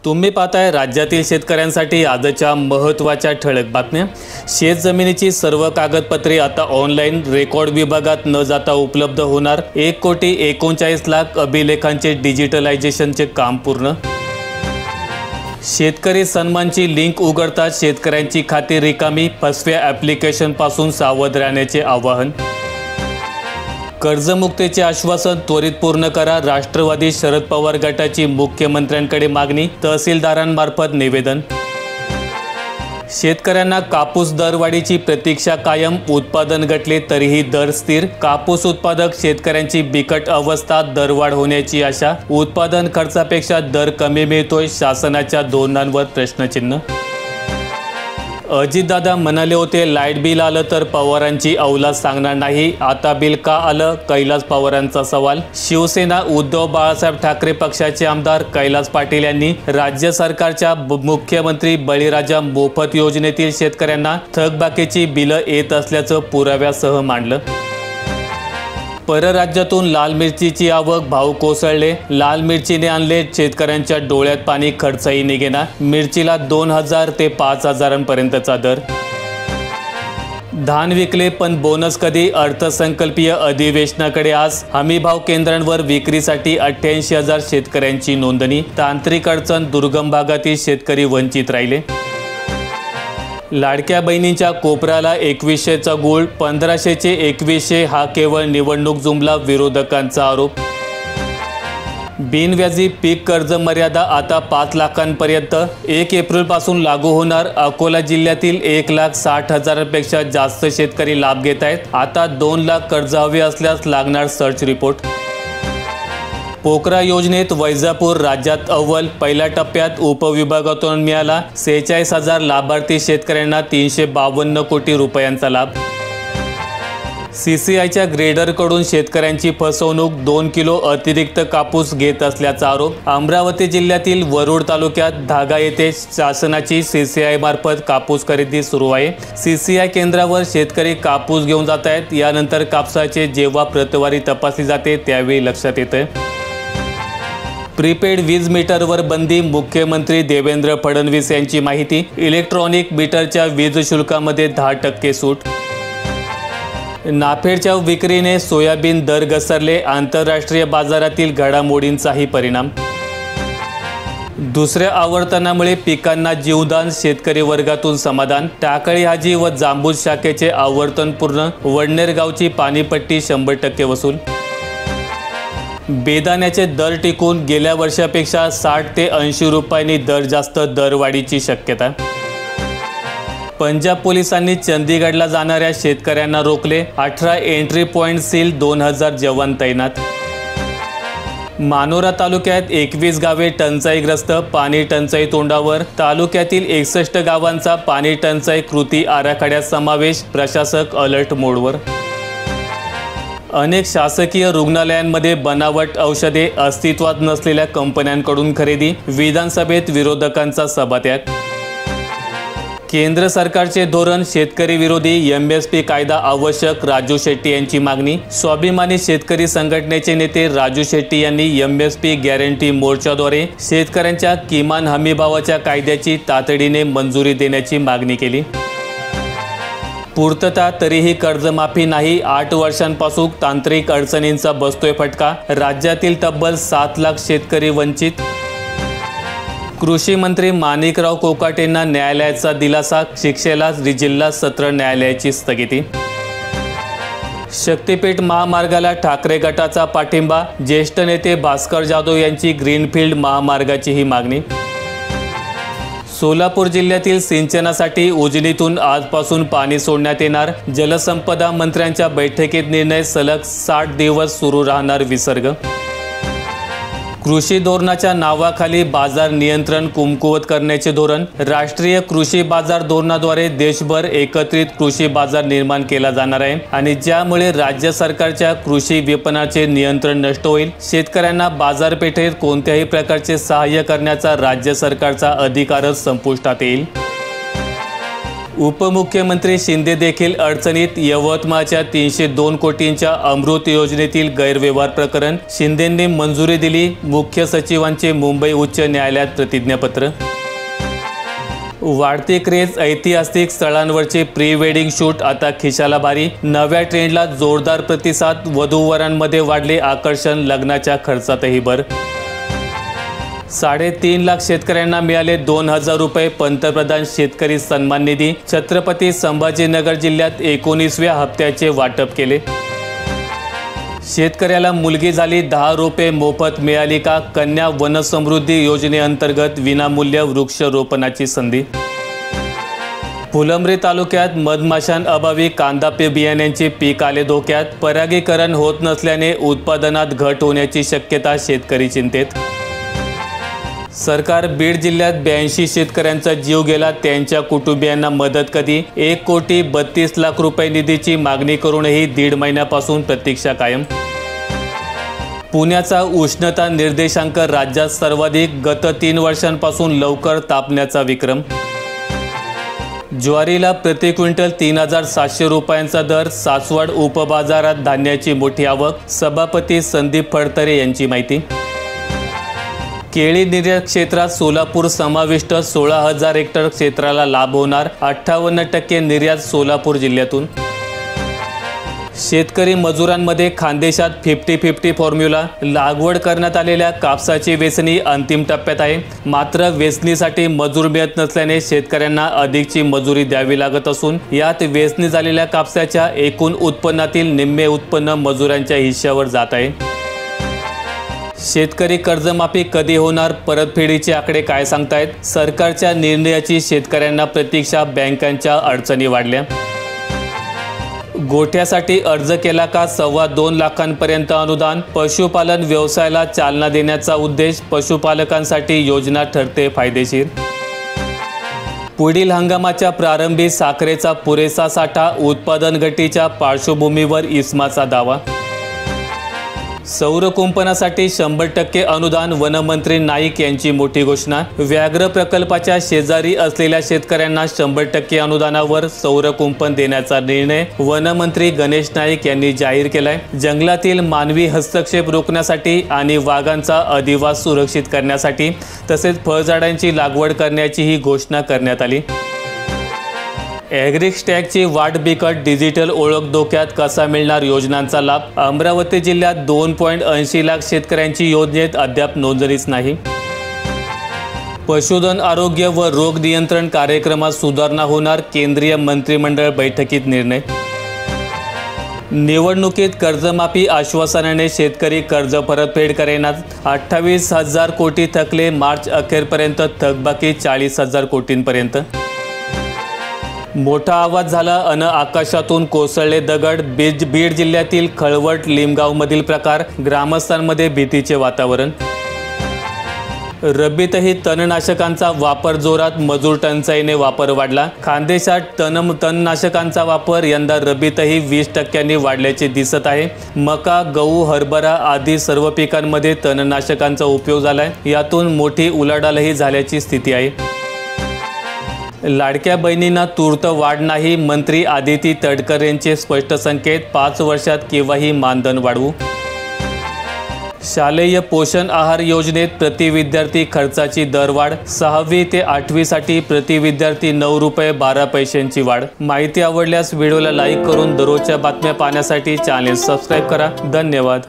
तुम्ही पाहताय राज्यातील शेतकऱ्यांसाठी आजच्या महत्त्वाच्या ठळक बातम्या। शेत जमिनीची सर्व कागदपत्रे आता ऑनलाईन रेकॉर्ड विभागात न जाता उपलब्ध होणार। 1,39,00,000 अभिलेखांचे डिजिटलायझेशनचे काम पूर्ण। शेतकरी सन्मानची लिंक उघडताच शेतकऱ्यांची खाती रिकामी, फसव्या ॲप्लिकेशनपासून सावध राहण्याचे आवाहन। कर्जमुक्तीचे आश्वासन त्वरित पूर्ण करा, राष्ट्रवादी शरद पवार गटाची मुख्यमंत्र्यांकडे मागणी, तहसीलदारांमार्फत निवेदन। शेतकऱ्यांना कापूस दरवाढीची प्रतीक्षा कायम, उत्पादन घटले तरीही दर स्थिर। कापूस उत्पादक शेतकऱ्यांची बिकट अवस्था, दरवाढ होण्याची आशा, उत्पादन खर्चापेक्षा दर कमी मिळतोय, शासनाच्या धोरणांवर प्रश्नचिन्ह। अजितदादा म्हणाले होते लाईट बिल आलं तर पवारांची औलाद सांगणार नाही, आता बिल का आलं, कैलास पवारांचा सवाल। शिवसेना उद्धव बाळासाहेब ठाकरे पक्षाचे आमदार कैलास पाटील यांनी राज्य सरकारच्या मुख्यमंत्री बळीराजा मोफत योजनेतील शेतकऱ्यांना थकबाकीची बिलं येत असल्याचं पुराव्यासह मांडलं। परराज्यातून लाल मिरचीची आवक, भाव कोसळले, लाल मिरचीने आणले शेतकऱ्यांच्या डोळ्यात पाणी, खर्चही निघेना। मिरचीला 2,000 ते 5,000 पर्यंतचा दर। धान विकले पण बोनस कधी, अर्थसंकल्पीय अधिवेशनाकडे आज। हमीभाव केंद्रांवर विक्रीसाठी 88,000 शेतकऱ्यांची नोंदणी। तांत्रिक अडचण, दुर्गम भागातील शेतकरी वंचित राहिले। लाडक्या बहिणींच्या कोपऱ्याला 2100चा गूळ, 1500चे 2100 हा केवळ निवडणूक जुमला, विरोधकांचा आरोप। बिनव्याजी पीक कर्ज मर्यादा आता 5 लाखांपर्यंत 1 एप्रिलपासून लागू होणार। अकोला जिल्ह्यातील 1,60,000पेक्षा जास्त शेतकरी लाभ घेत आहेत। आता 2 लाख कर्ज हवे असल्यास लागणार सर्च रिपोर्ट। पोकरा योजनेत वैजापूर राज्यात अव्वल, पहिल्या टप्प्यात उपविभागातून मिळाला 46,000 लाभार्थी शेतकऱ्यांना 352 कोटी रुपयांचा लाभ। CCIच्या ग्रेडरकडून शेतकऱ्यांची फसवणूक, 2 किलो अतिरिक्त कापूस घेत असल्याचा आरोप। अमरावती जिल्ह्यातील वरुड तालुक्यात धागा येथे शासनाची CCI मार्फत कापूस खरेदी सुरू आहे। CCI केंद्रावर शेतकरी कापूस घेऊन जात आहेत। यानंतर कापसाचे जेव्हा प्रतवारी तपासली जाते त्यावेळी लक्षात येतं। प्रीपेड वीज मीटरवर बंदी, मुख्यमंत्री देवेंद्र फडणवीस यांची माहिती। इलेक्ट्रॉनिक मीटरच्या वीज शुल्कामध्ये 10% सूट। नाफेडच्या विक्रीने सोयाबीन दर घसरले, आंतरराष्ट्रीय बाजारातील घडामोडींचाही परिणाम। दुसऱ्या आवर्तनामुळे पिकांना जीवदान, शेतकरी वर्गातून समाधान। टाकळी हाजी व जांबूज शाखेचे आवर्तन पूर्ण, वडनेर गावची पाणीपट्टी 100% वसूल। बेदाण्याचे दर टिकून, गेल्या वर्षापेक्षा 60 ते 80 रुपयांनी दर जास्त, दरवाढीची शक्यता। पंजाब पोलिसांनी चंदीगडला जाणाऱ्या शेतकऱ्यांना रोखले, 18 एंट्री पॉइंट सील, 2,000 जवान तैनात। मानोरा तालुक्यात 21 गावे टंचाईग्रस्त, पाणी टंचाई तोंडावर। तालुक्यातील 61 गावांचा पाणी टंचाई कृती आराखड्यात समावेश, प्रशासक अलर्ट मोडवर। अनेक शासकीय रुग्णालयांमध्ये बनावट औषधे, अस्तित्वात नसलेल्या कंपन्यांकडून खरेदी, विधानसभेत विरोधकांचा सभात्याग। केंद्र सरकारचे धोरण शेतकरी विरोधी, MSP कायदा आवश्यक, राजू शेट्टी यांची मागणी। स्वाभिमानी शेतकरी संघटनेचे नेते राजू शेट्टी यांनी MSP गॅरंटी मोर्चाद्वारे शेतकऱ्यांच्या किमान हमीभावाच्या कायद्याची तातडीने मंजुरी देण्याची मागणी केली। पूर्तता तरीही कर्जमाफी नाही, 8 वर्षांपासून तांत्रिक अडचणींचा बसतोय फटका। राज्यातील तब्बल 7 लाख शेतकरी वंचित। कृषी मंत्री माणिकराव कोकाटेंना न्यायालयाचा दिलासा, शिक्षेला जिल्हा सत्र न्यायालयाची स्थगिती। शक्तीपीठ महामार्गाला ठाकरे गटाचा पाठिंबा, ज्येष्ठ नेते भास्कर जाधव यांची ग्रीनफील्ड महामार्गाची ही मागणी। सोलापूर जिल्ह्यातील सिंचनासाठी उजनीतून आजपासून पाणी सोडण्यात येणार, जलसंपदा मंत्र्यांच्या बैठकीत निर्णय, सलग 60 दिवस सुरू राहणार विसर्ग। कृषी धोरणाच्या नावाखाली बाजार नियंत्रण कुमकुवत करण्याचे धोरण, राष्ट्रीय कृषी बाजार धोरणाद्वारे देशभर एकत्रित कृषी बाजार निर्माण केला जाणार आहे आणि ज्यामुळे राज्य सरकारच्या कृषी विपणनाचे नियंत्रण नष्ट होईल। शेतकऱ्यांना बाजारपेठेत कोणत्याही प्रकारचे सहाय्य करण्याचा राज्य सरकारचा अधिकारच संपुष्टात येईल। उपमुख्यमंत्री शिंदे देखील अडचणीत, यवतमाळच्या 302 कोटींच्या अमृत योजनेतील गैरव्यवहार प्रकरण, शिंदेंनी मंजुरी दिली, मुख्य सचिवांचे मुंबई उच्च न्यायालयात प्रतिज्ञापत्र. वाढती क्रेज, ऐतिहासिक स्थळांवरचे प्री वेडिंग शूट आता खिशाला भारी, नव्या ट्रेंडला जोरदार प्रतिसाद, वधूवरांमध्ये वाढले आकर्षण, लग्नाच्या खर्चातही भर. 3.5 लाख शेतकऱ्यांना मिळाले 2,000 रुपये पंतप्रधान शेतकरी सन्मान निधी, छत्रपती संभाजीनगर जिल्ह्यात 19व्या हप्त्याचे वाटप केले. शेतकऱ्याला मुलगी झाली, 10 रुपये मोफत मिळाली का, कन्या वनसमृद्धी योजनेअंतर्गत विनामूल्य वृक्षारोपणाची संधी. फुलंब्री तालुक्यात मधमाशांअभावी कांदा बियाण्यांचे पीक आले धोक्यात, परागीकरण होत नसल्याने उत्पादनात घट होण्याची शक्यता, शेतकरी चिंतेत. सरकार बीड जिल्ह्यात 82 शेतकऱ्यांचा जीव गेला, त्यांच्या कुटुंबियांना मदत कधी, 1,32,00,000 रुपये निधीची मागणी करूनही 1.5 महिन्यापासून प्रतीक्षा कायम. पुण्याचा उष्णता निर्देशांक राज्यात सर्वाधिक, गत 3 वर्षांपासून लवकर तापण्याचा विक्रम. ज्वारीला प्रति क्विंटल 3,700 रुपयांचा दर, सासवड उपबाजारात धान्याची मोठी आवक, सभापती संदीप फडतरे यांची माहिती. केळी निर्यात क्षेत्रात सोलापूर समाविष्ट, 16,000 हेक्टर क्षेत्राला लाभ होणार, 58% निर्यात सोलापूर जिल्ह्यातून. शेतकरी मजुरांमध्ये खानदेशात 50-50 फॉर्म्युला, लागवड करण्यात आलेल्या कापसाची वेचणी अंतिम टप्प्यात आहे, मात्र वेचणीसाठी मजूर मिळत नसल्याने शेतकऱ्यांना अधिकची मजुरी द्यावी लागत असून यात वेचणी झालेल्या कापसाच्या एकूण उत्पन्नातील निम्मे उत्पन्न मजुरांच्या हिश्श्यावर जात आहे. शेतकरी कर्जमाफी कधी होणार, परतफेडीचे आकडे काय सांगतायत, सरकारच्या निर्णयाची शेतकऱ्यांना प्रतीक्षा, बँकांच्या अडचणी वाढल्या. गोठ्यासाठी अर्ज केला का, 2.25 लाखांपर्यंत अनुदान, पशुपालन व्यवसायाला चालना देण्याचा उद्देश, पशुपालकांसाठी योजना ठरते फायदेशीर. पुढील हंगामाच्या प्रारंभी साखरेचा पुरेसा साठा, उत्पादन घटीच्या पार्श्वभूमीवर इस्माचा दावा. सौर कुंपणासाठी 100% अनुदान, वनमंत्री नाईक यांची मोठी घोषणा. व्याघ्र प्रकल्पाच्या शेजारी असलेल्या शेतकऱ्यांना 100% अनुदानावर सौर कुंपण देण्याचा निर्णय वनमंत्री गणेश नाईक यांनी जाहीर केलाय. जंगलातील मानवी हस्तक्षेप रोखण्यासाठी आणि वाघांचा अधिवास सुरक्षित करण्यासाठी तसेच फळझाडांची लागवड करण्याची ही घोषणा करण्यात आली. ॲग्रिस्टॅगची वाट बिकट, डिजिटल ओळख धोक्यात, कसा मिळणार योजनांचा लाभ. अमरावती जिल्ह्यात 2.80 लाख शेतकऱ्यांची योजनेत अद्याप नोंदणीच नाही. पशुधन आरोग्य व रोग नियंत्रण कार्यक्रमात सुधारणा होणार, केंद्रीय मंत्रिमंडळ बैठकीत निर्णय. निवडणुकीत कर्जमाफी आश्वासनाने शेतकरी कर्ज परतफेड करेनात, 28,000 कोटी थकले, मार्च अखेरपर्यंत थकबाकी 40,000 कोटींपर्यंत. मोठा आवाज झाला अन आकाशातून कोसळले दगड, बीड जिल्ह्यातील खळवट लिमगावमधील प्रकार, ग्रामस्थांमध्ये भीतीचे वातावरण. रब्बीतही तणनाशकांचा वापर जोरात, मजूर टंचाईने वापर वाढला, खानदेशात तणनाशकांचा वापर यंदा रब्बीतही 20% वाढल्याचे दिसत आहे. मका, गहू, हरभरा आदी सर्व पिकांमध्ये तणनाशकांचा उपयोग झालाय, यातून मोठी उलाढालही झाल्याची स्थिती आहे. लाडक्या बहिणींना तूर्त वाढ नाही, मंत्री आदिती तटकरे यांचे स्पष्ट संकेत, 5 वर्षात केव्हाही मानधन वाढवू. शालेय पोषण आहार योजनेत प्रति विद्यार्थी खर्चाची दरवाढ, 6वी ते 8वी साठी प्रति विद्यार्थी 9 रुपये 12 पैशांची वाढ. माहिती आवडल्यास व्हिडिओला लाईक करून दररोजच्या बातम्या पाहण्यासाठी चॅनेल सबस्क्राईब करा. धन्यवाद.